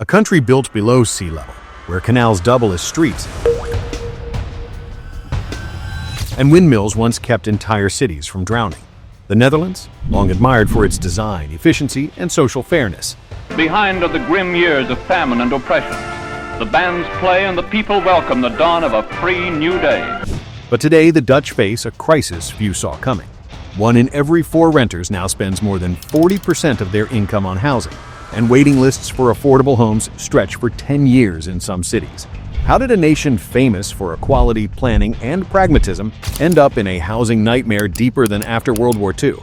a country built below sea level, where canals double as streets, and windmills once kept entire cities from drowning. The Netherlands, long admired for its design, efficiency, and social fairness. Behind are the grim years of famine and oppression. The bands play and the people welcome the dawn of a free new day. But today, the Dutch face a crisis few saw coming. 1 in every 4 renters now spends more than 40% of their income on housing, and waiting lists for affordable homes stretch for 10 years in some cities. How did a nation famous for equality, planning, and pragmatism end up in a housing nightmare deeper than after World War II?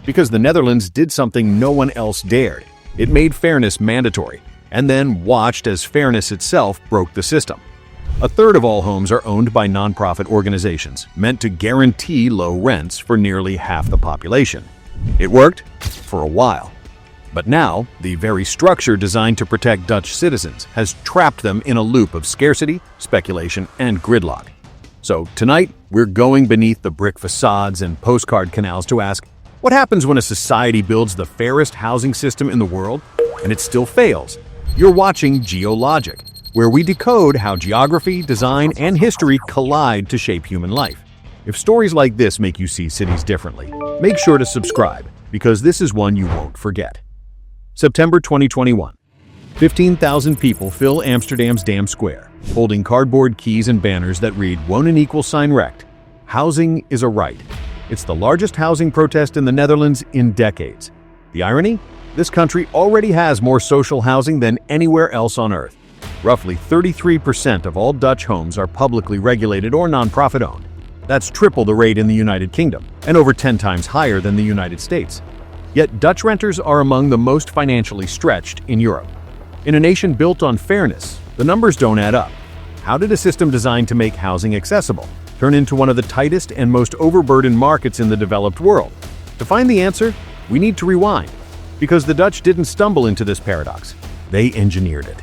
Because the Netherlands did something no one else dared. It made fairness mandatory, and then watched as fairness itself broke the system. A third of all homes are owned by nonprofit organizations, meant to guarantee low rents for nearly half the population. It worked for a while. But now, the very structure designed to protect Dutch citizens has trapped them in a loop of scarcity, speculation, and gridlock. So tonight, we're going beneath the brick facades and postcard canals to ask, what happens when a society builds the fairest housing system in the world and it still fails? You're watching Geologic, where we decode how geography, design, and history collide to shape human life. If stories like this make you see cities differently, make sure to subscribe, because this is one you won't forget. September 2021. 15,000 people fill Amsterdam's Dam Square, holding cardboard keys and banners that read "Wonen equals sign recht." Housing is a right. It's the largest housing protest in the Netherlands in decades. The irony? This country already has more social housing than anywhere else on Earth. Roughly 33% of all Dutch homes are publicly regulated or nonprofit-owned. That's triple the rate in the United Kingdom, and over 10 times higher than the United States. Yet Dutch renters are among the most financially stretched in Europe. In a nation built on fairness, the numbers don't add up. How did a system designed to make housing accessible turn into one of the tightest and most overburdened markets in the developed world? To find the answer, we need to rewind. Because the Dutch didn't stumble into this paradox, they engineered it.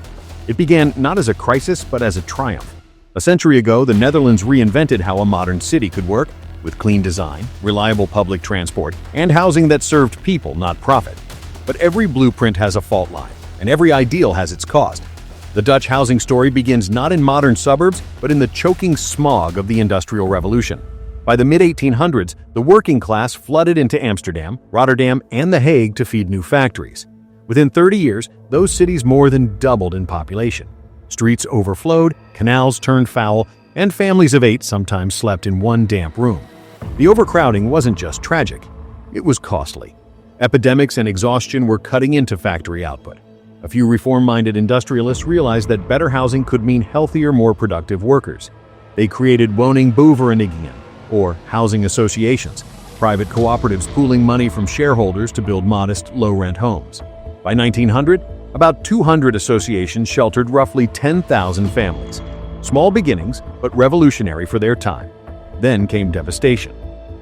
It began not as a crisis, but as a triumph. A century ago, the Netherlands reinvented how a modern city could work, with clean design, reliable public transport, and housing that served people, not profit. But every blueprint has a fault line, and every ideal has its cost. The Dutch housing story begins not in modern suburbs, but in the choking smog of the Industrial Revolution. By the mid-1800s, the working class flooded into Amsterdam, Rotterdam, and The Hague to feed new factories. Within 30 years, those cities more than doubled in population. Streets overflowed, canals turned foul, and families of 8 sometimes slept in one damp room. The overcrowding wasn't just tragic, it was costly. Epidemics and exhaustion were cutting into factory output. A few reform-minded industrialists realized that better housing could mean healthier, more productive workers. They created woningboeverenigingen, or housing associations, private cooperatives pooling money from shareholders to build modest, low-rent homes. By 1900, about 200 associations sheltered roughly 10,000 families. Small beginnings, but revolutionary for their time. Then came devastation.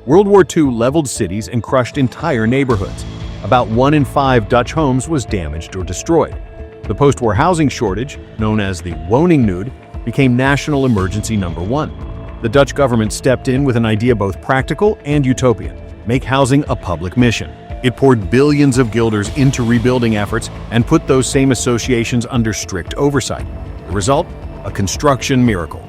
World War II leveled cities and crushed entire neighborhoods. About 1 in 5 Dutch homes was damaged or destroyed. The post-war housing shortage, known as the woningnood, became national emergency number 1. The Dutch government stepped in with an idea both practical and utopian: make housing a public mission. It poured billions of guilders into rebuilding efforts and put those same associations under strict oversight. The result? A construction miracle.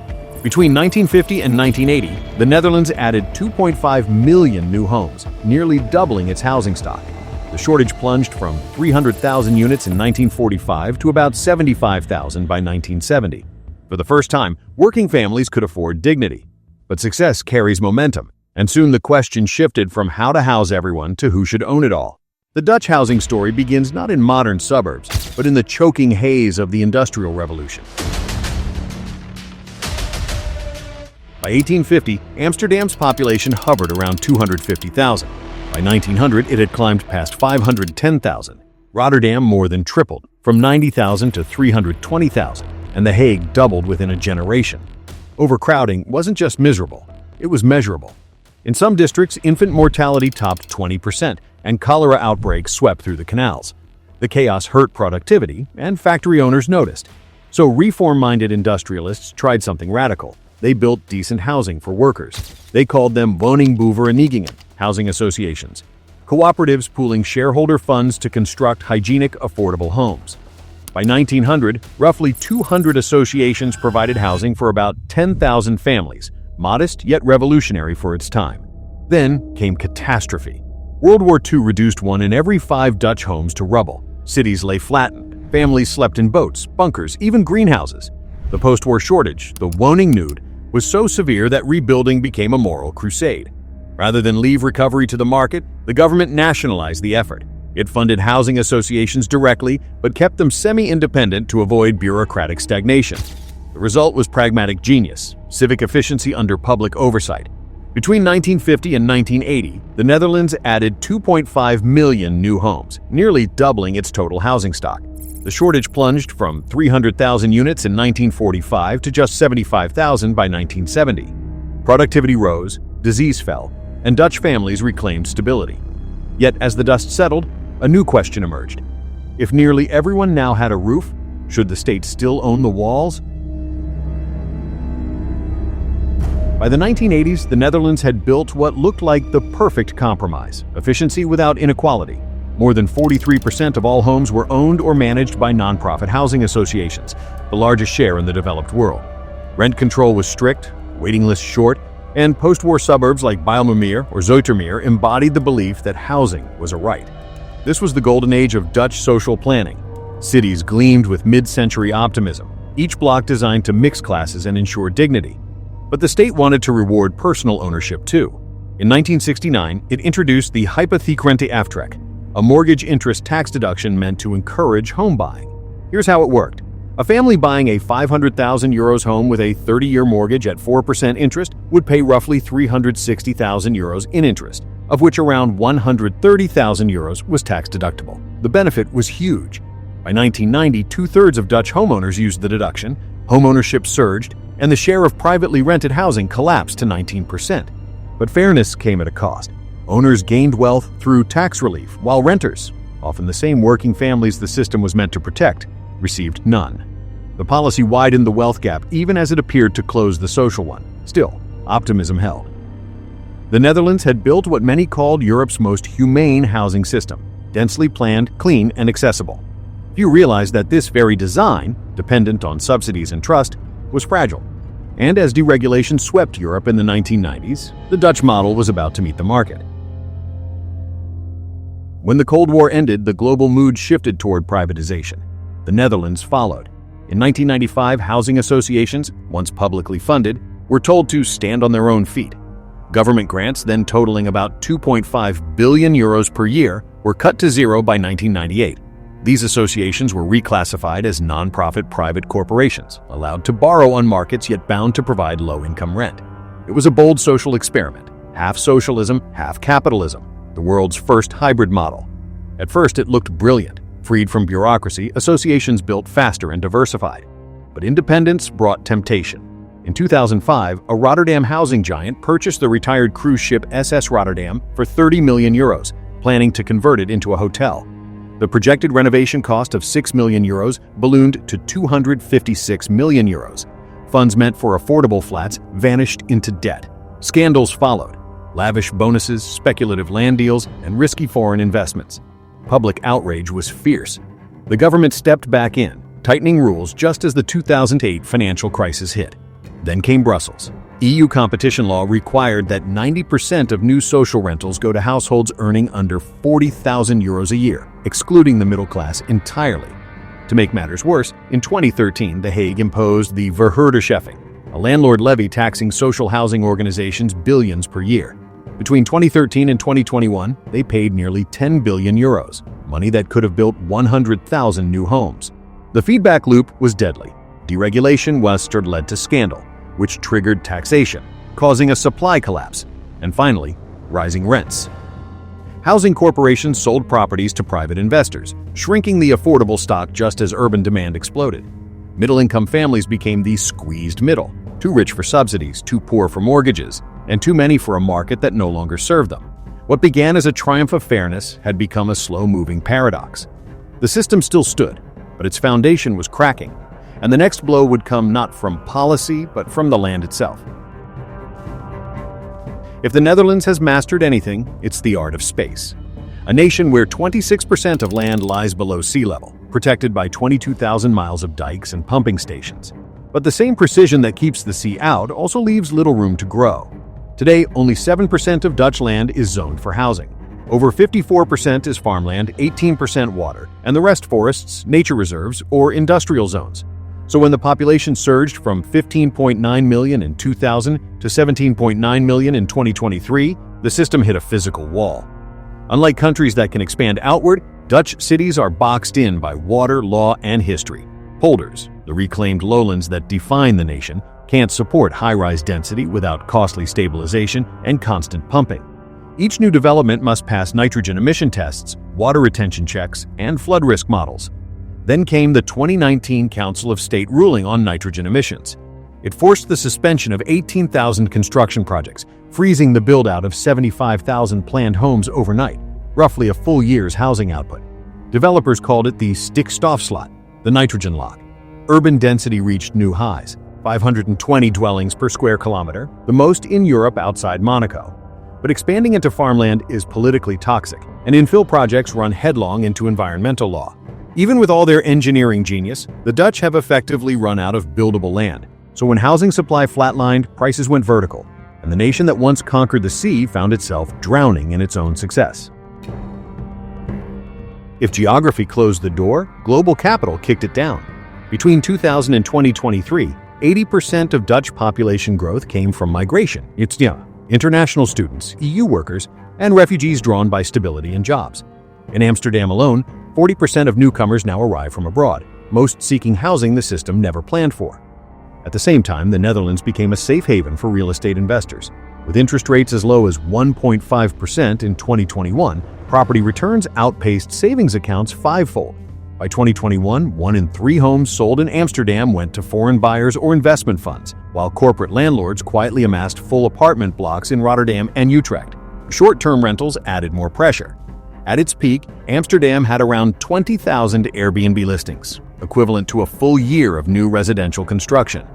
Between 1950 and 1980, the Netherlands added 2.5 million new homes, nearly doubling its housing stock. The shortage plunged from 300,000 units in 1945 to about 75,000 by 1970. For the first time, working families could afford dignity. But success carries momentum, and soon the question shifted from how to house everyone to who should own it all. The Dutch housing story begins not in modern suburbs, but in the choking haze of the Industrial Revolution. By 1850, Amsterdam's population hovered around 250,000. By 1900, it had climbed past 510,000. Rotterdam more than tripled, from 90,000 to 320,000, and The Hague doubled within a generation. Overcrowding wasn't just miserable, it was measurable. In some districts, infant mortality topped 20%, and cholera outbreaks swept through the canals. The chaos hurt productivity, and factory owners noticed. So reform-minded industrialists tried something radical. They built decent housing for workers. They called them woningboeverenigingen, housing associations, cooperatives pooling shareholder funds to construct hygienic, affordable homes. By 1900, roughly 200 associations provided housing for about 10,000 families, modest yet revolutionary for its time. Then came catastrophe. World War II reduced 1 in every 5 Dutch homes to rubble. Cities lay flattened. Families slept in boats, bunkers, even greenhouses. The post-war shortage, the woningnood, was so severe that rebuilding became a moral crusade. Rather than leave recovery to the market, the government nationalized the effort. It funded housing associations directly, but kept them semi-independent to avoid bureaucratic stagnation. The result was pragmatic genius, civic efficiency under public oversight. Between 1950 and 1980, the Netherlands added 2.5 million new homes, nearly doubling its total housing stock. The shortage plunged from 300,000 units in 1945 to just 75,000 by 1970. Productivity rose, disease fell, and Dutch families reclaimed stability. Yet as the dust settled, a new question emerged. If nearly everyone now had a roof, should the state still own the walls? By the 1980s, the Netherlands had built what looked like the perfect compromise: efficiency without inequality. More than 43% of all homes were owned or managed by nonprofit housing associations, the largest share in the developed world. Rent control was strict, waiting lists short, and post-war suburbs like Bijlmermeer or Zoetermeer embodied the belief that housing was a right. This was the golden age of Dutch social planning. Cities gleamed with mid-century optimism, each block designed to mix classes and ensure dignity. But the state wanted to reward personal ownership too. In 1969, it introduced the hypotheekrente-aftrek, a mortgage interest tax deduction meant to encourage home buying. Here's how it worked. A family buying a 500,000 euros home with a 30-year mortgage at 4% interest would pay roughly 360,000 euros in interest, of which around 130,000 euros was tax deductible. The benefit was huge. By 1990, 2/3 of Dutch homeowners used the deduction, homeownership surged, and the share of privately rented housing collapsed to 19%. But fairness came at a cost. Owners gained wealth through tax relief, while renters, often the same working families the system was meant to protect, received none. The policy widened the wealth gap even as it appeared to close the social one. Still, optimism held. The Netherlands had built what many called Europe's most humane housing system, densely planned, clean, and accessible. Few realized that this very design, dependent on subsidies and trust, was fragile. And as deregulation swept Europe in the 1990s, the Dutch model was about to meet the market. When the Cold War ended, the global mood shifted toward privatization. The Netherlands followed. In 1995, housing associations, once publicly funded, were told to stand on their own feet. Government grants, then totaling about 2.5 billion euros per year, were cut to zero by 1998. These associations were reclassified as non-profit private corporations, allowed to borrow on markets yet bound to provide low-income rent. It was a bold social experiment, half socialism, half capitalism, the world's first hybrid model. At first, it looked brilliant. Freed from bureaucracy, associations built faster and diversified. But independence brought temptation. In 2005, a Rotterdam housing giant purchased the retired cruise ship SS Rotterdam for 30 million euros, planning to convert it into a hotel. The projected renovation cost of 6 million euros ballooned to 256 million euros. Funds meant for affordable flats vanished into debt. Scandals followed: lavish bonuses, speculative land deals, and risky foreign investments. Public outrage was fierce. The government stepped back in, tightening rules just as the 2008 financial crisis hit. Then came Brussels. EU competition law required that 90% of new social rentals go to households earning under 40,000 euros a year, excluding the middle class entirely. To make matters worse, in 2013, The Hague imposed the Verhuurdersheffing, a landlord levy taxing social housing organizations billions per year. Between 2013 and 2021, they paid nearly 10 billion euros, money that could have built 100,000 new homes. The feedback loop was deadly. Deregulation led to scandal, which triggered taxation, causing a supply collapse, and finally, rising rents. Housing corporations sold properties to private investors, shrinking the affordable stock just as urban demand exploded. Middle-income families became the squeezed middle, too rich for subsidies, too poor for mortgages, and too many for a market that no longer served them. What began as a triumph of fairness had become a slow-moving paradox. The system still stood, but its foundation was cracking, and the next blow would come not from policy, but from the land itself. If the Netherlands has mastered anything, it's the art of space. A nation where 26% of land lies below sea level, protected by 22,000 miles of dikes and pumping stations. But the same precision that keeps the sea out also leaves little room to grow. Today, only 7% of Dutch land is zoned for housing. Over 54% is farmland, 18% water, and the rest forests, nature reserves, or industrial zones. So when the population surged from 15.9 million in 2000 to 17.9 million in 2023, the system hit a physical wall. Unlike countries that can expand outward, Dutch cities are boxed in by water, law, and history. Polders, the reclaimed lowlands that define the nation, can't support high-rise density without costly stabilization and constant pumping. Each new development must pass nitrogen emission tests, water retention checks, and flood risk models. Then came the 2019 Council of State ruling on nitrogen emissions. It forced the suspension of 18,000 construction projects, freezing the build-out of 75,000 planned homes overnight, roughly a full year's housing output. Developers called it the stikstofslot, the nitrogen lock. Urban density reached new highs, 520 dwellings per square kilometer, the most in Europe outside Monaco. But expanding into farmland is politically toxic, and infill projects run headlong into environmental law. Even with all their engineering genius, the Dutch have effectively run out of buildable land. So when housing supply flatlined, prices went vertical, and the nation that once conquered the sea found itself drowning in its own success. If geography closed the door, global capital kicked it down. Between 2000 and 2023, 80% of Dutch population growth came from migration. International students, EU workers, and refugees drawn by stability and jobs. In Amsterdam alone, 40% of newcomers now arrive from abroad, most seeking housing the system never planned for. At the same time, the Netherlands became a safe haven for real estate investors. With interest rates as low as 1.5% in 2021, property returns outpaced savings accounts fivefold. By 2021, 1 in 3 homes sold in Amsterdam went to foreign buyers or investment funds, while corporate landlords quietly amassed full apartment blocks in Rotterdam and Utrecht. Short-term rentals added more pressure. At its peak, Amsterdam had around 20,000 Airbnb listings, equivalent to a full year of new residential construction.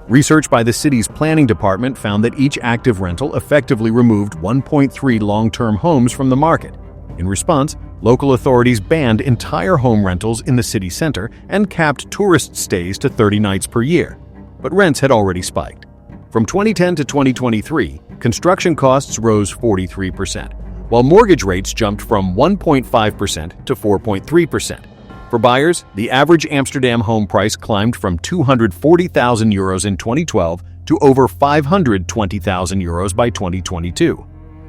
Research by the city's planning department found that each active rental effectively removed 1.3 long-term homes from the market. In response, local authorities banned entire home rentals in the city center and capped tourist stays to 30 nights per year. But rents had already spiked. From 2010 to 2023, construction costs rose 43%, while mortgage rates jumped from 1.5% to 4.3%. For buyers, the average Amsterdam home price climbed from €240,000 in 2012 to over €520,000 by 2022.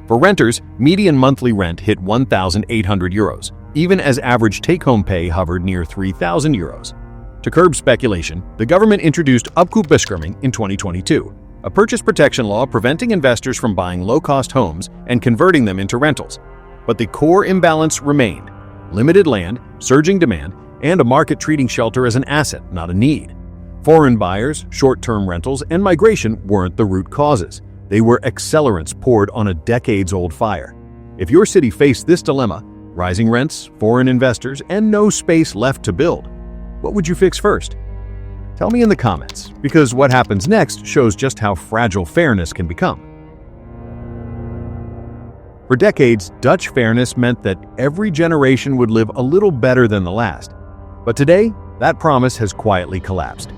For renters, median monthly rent hit €1,800, even as average take-home pay hovered near €3,000. To curb speculation, the government introduced opkoopbescherming in 2022, a purchase protection law preventing investors from buying low-cost homes and converting them into rentals. But the core imbalance remained: limited land, surging demand, and a market treating shelter as an asset, not a need. Foreign buyers, short-term rentals, and migration weren't the root causes. They were accelerants poured on a decades-old fire. If your city faced this dilemma, rising rents, foreign investors, and no space left to build, what would you fix first? Tell me in the comments, because what happens next shows just how fragile fairness can become. For decades, Dutch fairness meant that every generation would live a little better than the last. But today, that promise has quietly collapsed.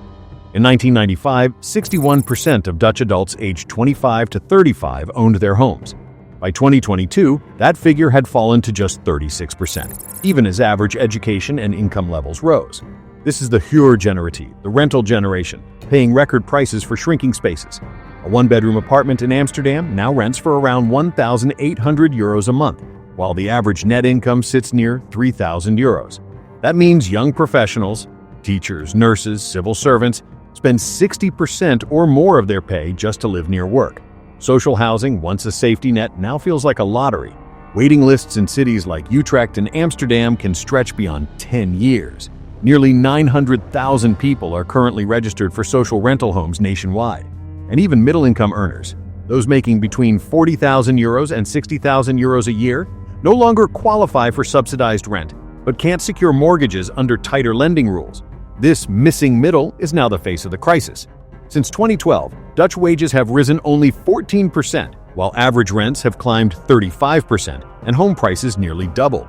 In 1995, 61% of Dutch adults aged 25 to 35 owned their homes. By 2022, that figure had fallen to just 36%, even as average education and income levels rose. This is the huurgeneratie, the rental generation, paying record prices for shrinking spaces. A one-bedroom apartment in Amsterdam now rents for around €1,800 a month, while the average net income sits near €3,000. That means young professionals, teachers, nurses, civil servants, spend 60% or more of their pay just to live near work. Social housing, once a safety net, now feels like a lottery. Waiting lists in cities like Utrecht and Amsterdam can stretch beyond 10 years. Nearly 900,000 people are currently registered for social rental homes nationwide. And even middle-income earners, those making between €40,000 and €60,000 a year, no longer qualify for subsidized rent, but can't secure mortgages under tighter lending rules. This missing middle is now the face of the crisis. Since 2012, Dutch wages have risen only 14%, while average rents have climbed 35% and home prices nearly doubled.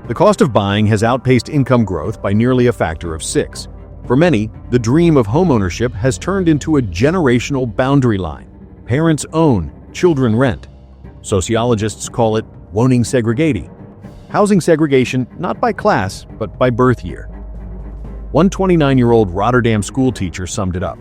The cost of buying has outpaced income growth by nearly a factor of 6. For many, the dream of homeownership has turned into a generational boundary line. Parents own, children rent. Sociologists call it woning segregating. Housing segregation not by class, but by birth year. One 29-year-old Rotterdam schoolteacher summed it up.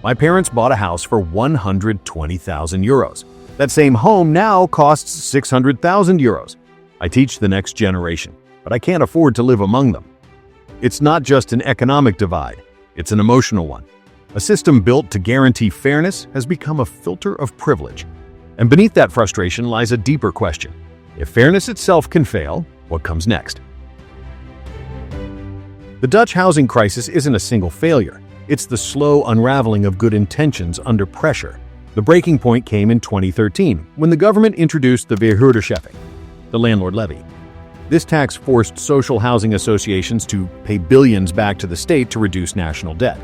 My parents bought a house for 120,000 euros. That same home now costs 600,000 euros. I teach the next generation, but I can't afford to live among them. It's not just an economic divide, it's an emotional one. A system built to guarantee fairness has become a filter of privilege. And beneath that frustration lies a deeper question. If fairness itself can fail, what comes next? The Dutch housing crisis isn't a single failure. It's the slow unraveling of good intentions under pressure. The breaking point came in 2013, when the government introduced the Verhuurdersheffing, the landlord levy. This tax forced social housing associations to pay billions back to the state to reduce national debt.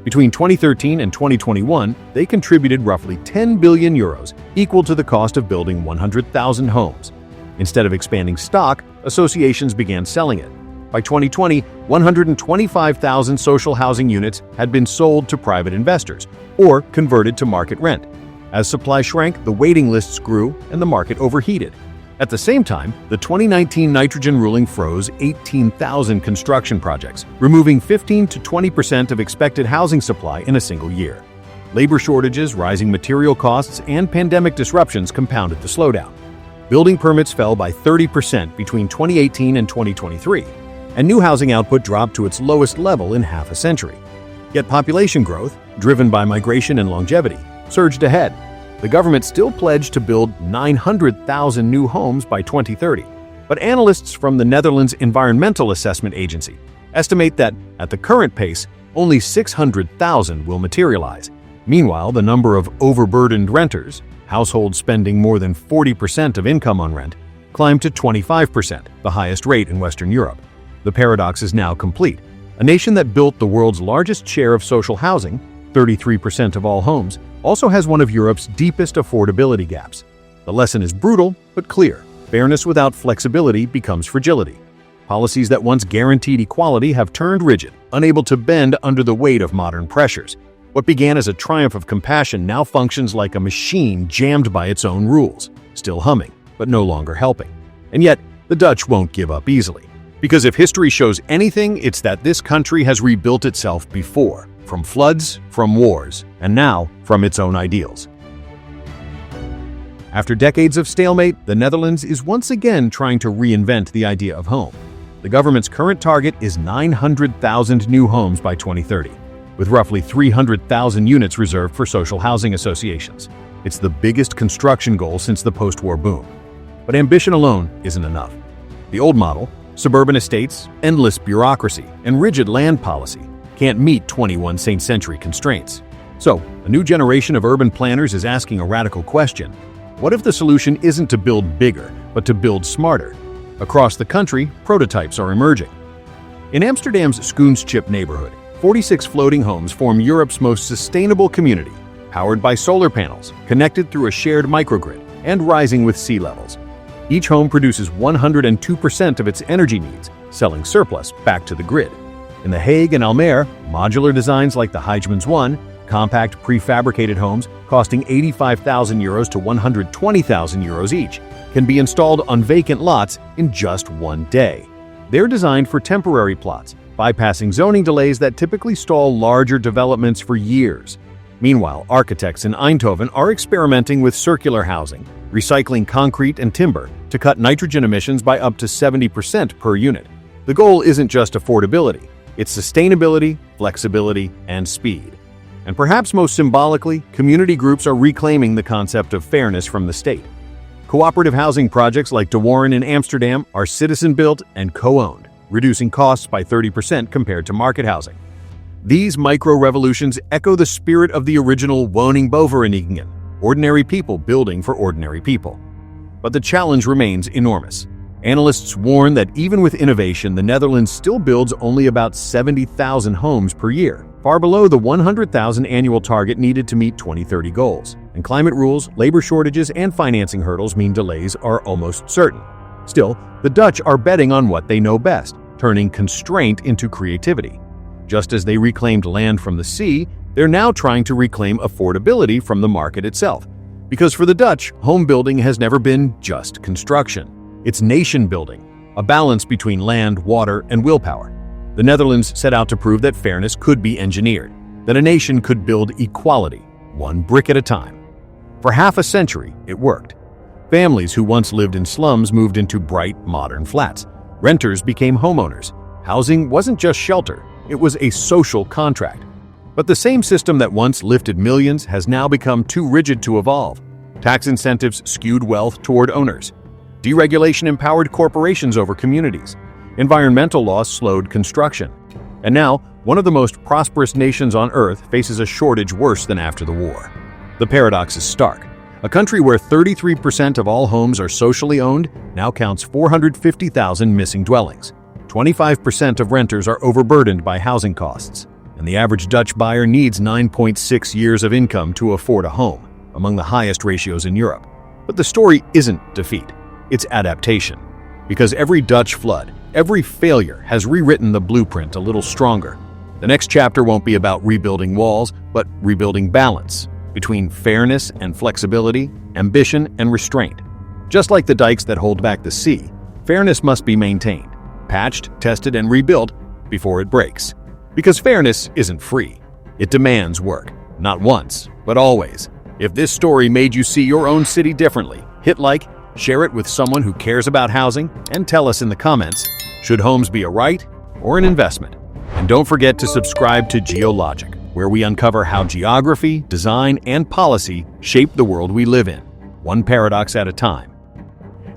Between 2013 and 2021, they contributed roughly 10 billion euros, equal to the cost of building 100,000 homes. Instead of expanding stock, associations began selling it. By 2020, 125,000 social housing units had been sold to private investors or converted to market rent. As supply shrank, the waiting lists grew and the market overheated. At the same time, the 2019 nitrogen ruling froze 18,000 construction projects, removing 15 to 20% of expected housing supply in a single year. Labor shortages, rising material costs, and pandemic disruptions compounded the slowdown. Building permits fell by 30% between 2018 and 2023, and new housing output dropped to its lowest level in half a century. Yet population growth, driven by migration and longevity, surged ahead. The government still pledged to build 900,000 new homes by 2030, but analysts from the Netherlands Environmental Assessment Agency estimate that, at the current pace, only 600,000 will materialize. Meanwhile, the number of overburdened renters, households spending more than 40% of income on rent, climbed to 25%, the highest rate in Western Europe. The paradox is now complete. A nation that built the world's largest share of social housing, 33% of all homes, also has one of Europe's deepest affordability gaps. The lesson is brutal, but clear. Fairness without flexibility becomes fragility. Policies that once guaranteed equality have turned rigid, unable to bend under the weight of modern pressures. What began as a triumph of compassion now functions like a machine jammed by its own rules, still humming, but no longer helping. And yet, the Dutch won't give up easily. Because if history shows anything, it's that this country has rebuilt itself before. From floods, from wars, and now from its own ideals. After decades of stalemate, the Netherlands is once again trying to reinvent the idea of home. The government's current target is 900,000 new homes by 2030, with roughly 300,000 units reserved for social housing associations. It's the biggest construction goal since the post-war boom. But ambition alone isn't enough. The old model, suburban estates, endless bureaucracy, and rigid land policy, can't meet 21st century constraints. So, a new generation of urban planners is asking a radical question. What if the solution isn't to build bigger, but to build smarter? Across the country, prototypes are emerging. In Amsterdam's Schoenschip neighborhood, 46 floating homes form Europe's most sustainable community, powered by solar panels, connected through a shared microgrid, and rising with sea levels. Each home produces 102% of its energy needs, selling surplus back to the grid. In The Hague and Almere, modular designs like the Heijmans 1, compact prefabricated homes costing 85,000 euros to 120,000 euros each, can be installed on vacant lots in just one day. They're designed for temporary plots, bypassing zoning delays that typically stall larger developments for years. Meanwhile, architects in Eindhoven are experimenting with circular housing, recycling concrete and timber to cut nitrogen emissions by up to 70% per unit. The goal isn't just affordability. It's sustainability, flexibility, and speed. And perhaps most symbolically, community groups are reclaiming the concept of fairness from the state. Cooperative housing projects like De Warren in Amsterdam are citizen-built and co-owned, reducing costs by 30% compared to market housing. These micro-revolutions echo the spirit of the original Woningbouwverenigingen, ordinary people building for ordinary people. But the challenge remains enormous. Analysts warn that even with innovation, the Netherlands still builds only about 70,000 homes per year, far below the 100,000 annual target needed to meet 2030 goals. And climate rules, labor shortages, and financing hurdles mean delays are almost certain. Still, the Dutch are betting on what they know best, turning constraint into creativity. Just as they reclaimed land from the sea, they're now trying to reclaim affordability from the market itself. Because for the Dutch, home building has never been just construction. It's nation building, a balance between land, water, and willpower. The Netherlands set out to prove that fairness could be engineered, that a nation could build equality, one brick at a time. For half a century, it worked. Families who once lived in slums moved into bright, modern flats. Renters became homeowners. Housing wasn't just shelter, it was a social contract. But the same system that once lifted millions has now become too rigid to evolve. Tax incentives skewed wealth toward owners. Deregulation empowered corporations over communities. Environmental laws slowed construction. And now, one of the most prosperous nations on Earth faces a shortage worse than after the war. The paradox is stark. A country where 33% of all homes are socially owned now counts 450,000 missing dwellings. 25% of renters are overburdened by housing costs, and the average Dutch buyer needs 9.6 years of income to afford a home, among the highest ratios in Europe. But the story isn't defeat, it's adaptation. Because every Dutch flood, every failure has rewritten the blueprint a little stronger. The next chapter won't be about rebuilding walls, but rebuilding balance between fairness and flexibility, ambition and restraint. Just like the dikes that hold back the sea, fairness must be maintained, patched, tested, and rebuilt before it breaks. Because fairness isn't free. It demands work, not once, but always. If this story made you see your own city differently, hit like, share it with someone who cares about housing, and tell us in the comments, should homes be a right or an investment? And don't forget to subscribe to Geologic, where we uncover how geography, design, and policy shape the world we live in, one paradox at a time.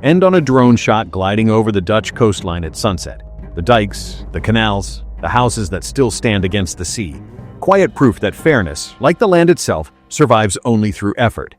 End on a drone shot gliding over the Dutch coastline at sunset. The dikes, the canals, the houses that still stand against the sea. Quiet proof that fairness, like the land itself, survives only through effort.